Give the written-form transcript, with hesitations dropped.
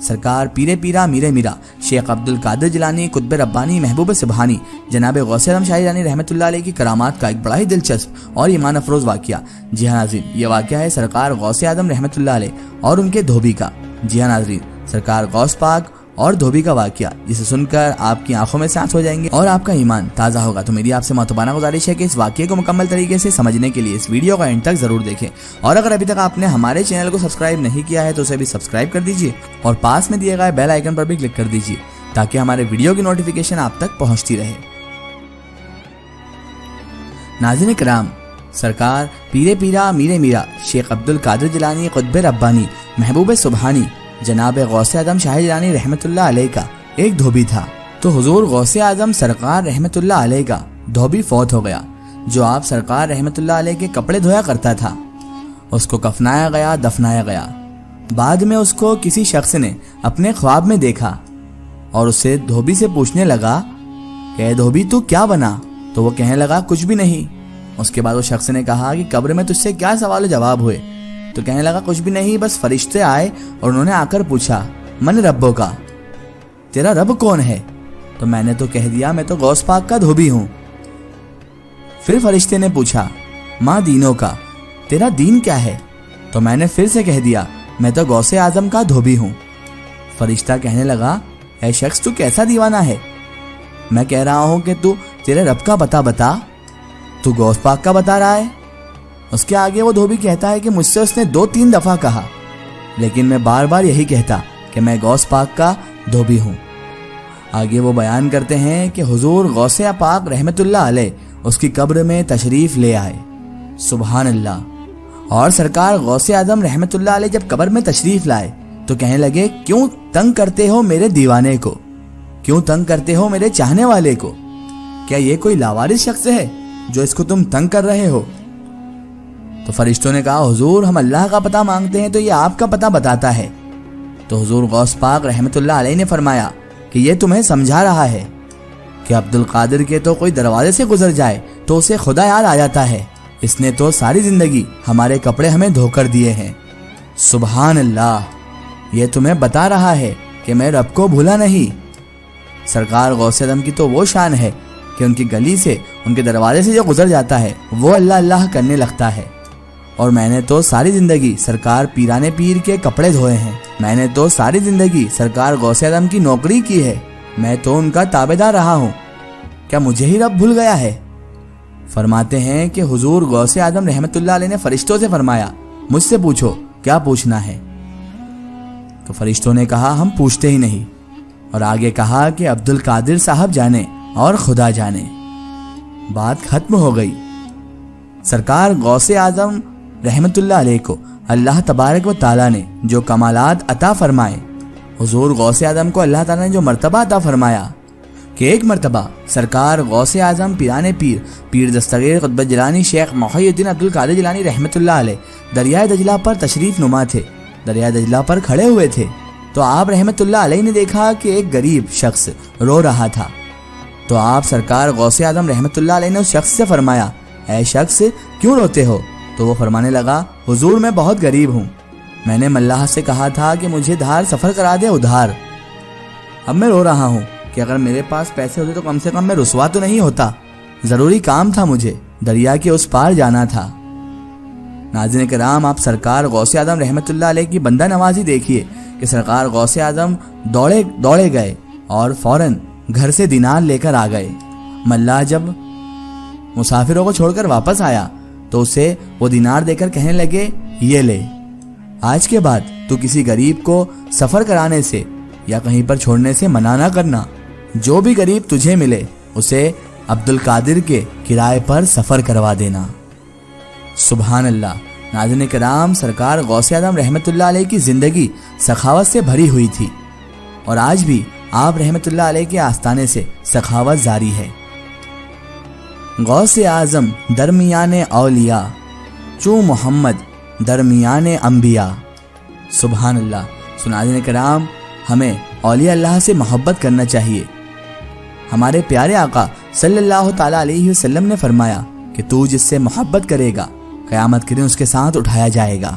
سرکار پیر پیرا میر میرا شیخ عبد القادر جیلانی قطب ربانی محبوب سبحانی جناب غوث اعظم شاہ جیلانی رحمۃ اللہ علیہ کی کرامات کا ایک بڑا ہی دلچسپ اور ایمان افروز واقعہ۔ جی ہاں ناظرین، یہ واقعہ ہے سرکار غوث اعظم رحمۃ اللہ علیہ اور ان کے دھوبی کا۔ جی ہاں ناظرین، سرکار غوث پاک اور دھوبی کا واقعہ، جسے سن کر آپ کی آنکھوں میں سانس ہو جائیں گے اور آپ کا ایمان تازہ ہوگا۔ تو میری آپ سے معتبانہ گزارش ہے کہ اس واقعے کو مکمل طریقے سے سمجھنے کے لیے اس ویڈیو کا اینڈ تک ضرور دیکھیں، اور اگر ابھی تک آپ نے ہمارے چینل کو سبسکرائب نہیں کیا ہے تو اسے بھی سبسکرائب کر دیجیے اور پاس میں دیے گئے بیل آئیکن پر بھی کلک کر دیجیے تاکہ ہمارے ویڈیو کی نوٹیفیکیشن آپ تک پہنچتی رہے۔ ناظرین کرام، سرکار پیر پیرا میر میرا شیخ عبد القادر جیلانی قطب ربانی محبوب سبحانی جناب غوث اعظم شاہ جیلانی رحمۃ اللہ علیہ کا ایک دھوبی تھا۔ تو حضور غوث اعظم سرکار رحمۃ اللہ علیہ کا دھوبی فوت ہو گیا، جو آپ سرکار رحمۃ اللہ علیہ کے کپڑے دھویا کرتا تھا۔ اس کو کفنایا گیا، دفنایا گیا۔ بعد میں اس کو کسی شخص نے اپنے خواب میں دیکھا اور اسے دھوبی سے پوچھنے لگا کہ اے دھوبی تو کیا بنا؟ تو وہ کہنے لگا کچھ بھی نہیں۔ اس کے بعد وہ شخص نے کہا کہ قبر میں تجھ سے کیا سوال و جواب ہوئے؟ تو کہنے لگا کچھ بھی نہیں، بس فرشتے آئے اور انہوں نے آ کر پوچھا من ربوں کا، تیرا رب کون ہے؟ تو میں نے تو کہہ دیا میں تو غوث پاک کا دھوبی ہوں۔ پھر فرشتے نے پوچھا ماں دینوں کا، تیرا دین کیا ہے؟ تو میں نے پھر سے کہہ دیا میں تو غوث اعظم کا دھوبی ہوں۔ فرشتہ کہنے لگا اے شخص تو کیسا دیوانہ ہے؟ میں کہہ رہا ہوں کہ تو تیرے رب کا بتا تو غوث پاک کا بتا رہا ہے۔ اس کے آگے وہ دھوبی کہتا ہے کہ مجھ سے اس نے 2-3 دفعہ کہا، لیکن میں بار بار یہی کہتا کہ میں غوث پاک کا دھوبی ہوں۔ آگے وہ بیان کرتے ہیں کہ حضور غوث پاک رحمۃ اللہ علیہ اس کی قبر میں تشریف لے آئے، سبحان اللہ۔ اور سرکار غوث اعظم رحمۃ اللہ علیہ جب قبر میں تشریف لائے تو کہنے لگے کیوں تنگ کرتے ہو میرے دیوانے کو، کیوں تنگ کرتے ہو میرے چاہنے والے کو؟ کیا یہ کوئی لاوارث شخص ہے جو اس کو تم تنگ کر رہے ہو؟ تو فرشتوں نے کہا حضور ہم اللہ کا پتہ مانگتے ہیں تو یہ آپ کا پتہ بتاتا ہے۔ تو حضور غوث پاک رحمۃ اللہ علیہ نے فرمایا کہ یہ تمہیں سمجھا رہا ہے کہ عبد القادر کے تو کوئی دروازے سے گزر جائے تو اسے خدا یاد آ جاتا ہے، اس نے تو ساری زندگی ہمارے کپڑے ہمیں دھو کر دیے ہیں، سبحان اللہ۔ یہ تمہیں بتا رہا ہے کہ میں رب کو بھولا نہیں۔ سرکار غوث اعظم کی تو وہ شان ہے کہ ان کی گلی سے، ان کے دروازے سے جو گزر جاتا ہے وہ اللہ اللہ کرنے لگتا ہے، اور میں نے تو ساری زندگی سرکار پیرانے پیر کے کپڑے دھوئے ہیں، میں نے تو ساری زندگی سرکار غوث اعظم کی نوکری کی ہے، میں تو ان کا تابعدار رہا ہوں، کیا مجھے ہی رب بھول گیا ہے؟ فرماتے ہیں کہ حضور غوث اعظم رحمۃ اللہ علیہ نے فرشتوں سے فرمایا مجھ سے پوچھو کیا پوچھنا ہے؟ تو فرشتوں نے کہا ہم پوچھتے ہی نہیں، اور آگے کہا کہ عبد القادر صاحب جانے اور خدا جانے۔ بات ختم ہو گئی۔ سرکار غوث اعظم رحمت اللہ علیہ کو اللہ تبارک و تعالیٰ نے جو کمالات عطا فرمائے، حضور غوث اعظم کو اللہ تعالیٰ نے جو مرتبہ عطا فرمایا کہ ایک مرتبہ سرکار غوث اعظم پیرانے پیر دستگیر قطب جیلانی شیخ محی الدین عبد القادر جیلانی رحمت اللہ علیہ دریائے دجلہ پر تشریف نما تھے، دریائے دجلہ پر کھڑے ہوئے تھے، تو آپ رحمت اللہ علیہ نے دیکھا کہ ایک غریب شخص رو رہا تھا۔ تو آپ سرکار غوث اعظم رحمت اللہ علیہ نے اس شخص سے فرمایا اے شخص کیوں روتے ہو؟ تو وہ فرمانے لگا حضور میں بہت غریب ہوں، میں نے ملاح سے کہا تھا کہ مجھے دھار سفر کرا دے ادھار، اب میں رو رہا ہوں کہ اگر میرے پاس پیسے ہوتے تو کم سے کم میں رسوا تو نہیں ہوتا، ضروری کام تھا، مجھے دریا کے اس پار جانا تھا۔ ناظرین کرام، آپ سرکار غوث اعظم رحمت اللہ علیہ کی بندہ نوازی دیکھیے کہ سرکار غوث اعظم دوڑے گئے اور فوراً گھر سے دینار لے کر آ گئے۔ ملاح جب مسافروں کو چھوڑ کر واپس آیا تو اسے وہ دینار دے کر کہنے لگے یہ لے، آج کے بعد تو کسی غریب کو سفر کرانے سے یا کہیں پر چھوڑنے سے منع نہ کرنا، جو بھی غریب تجھے ملے اسے عبد القادر کے کرائے پر سفر کروا دینا، سبحان اللہ۔ ناظرین کرام، سرکار غوث اعظم رحمت اللہ علیہ کی زندگی سخاوت سے بھری ہوئی تھی، اور آج بھی آپ رحمت اللہ علیہ کے آستانے سے سخاوت جاری ہے۔ غوث اعظم درمیان اولیاء چوں محمد درمیان انبیاء، سبحان اللہ۔ ناظرین کرام، ہمیں اولیاء اللہ سے محبت کرنا چاہیے۔ ہمارے پیارے آقا صلی اللہ تعالیٰ علیہ وسلم نے فرمایا کہ تو جس سے محبت کرے گا قیامت کے دن اس کے ساتھ اٹھایا جائے گا۔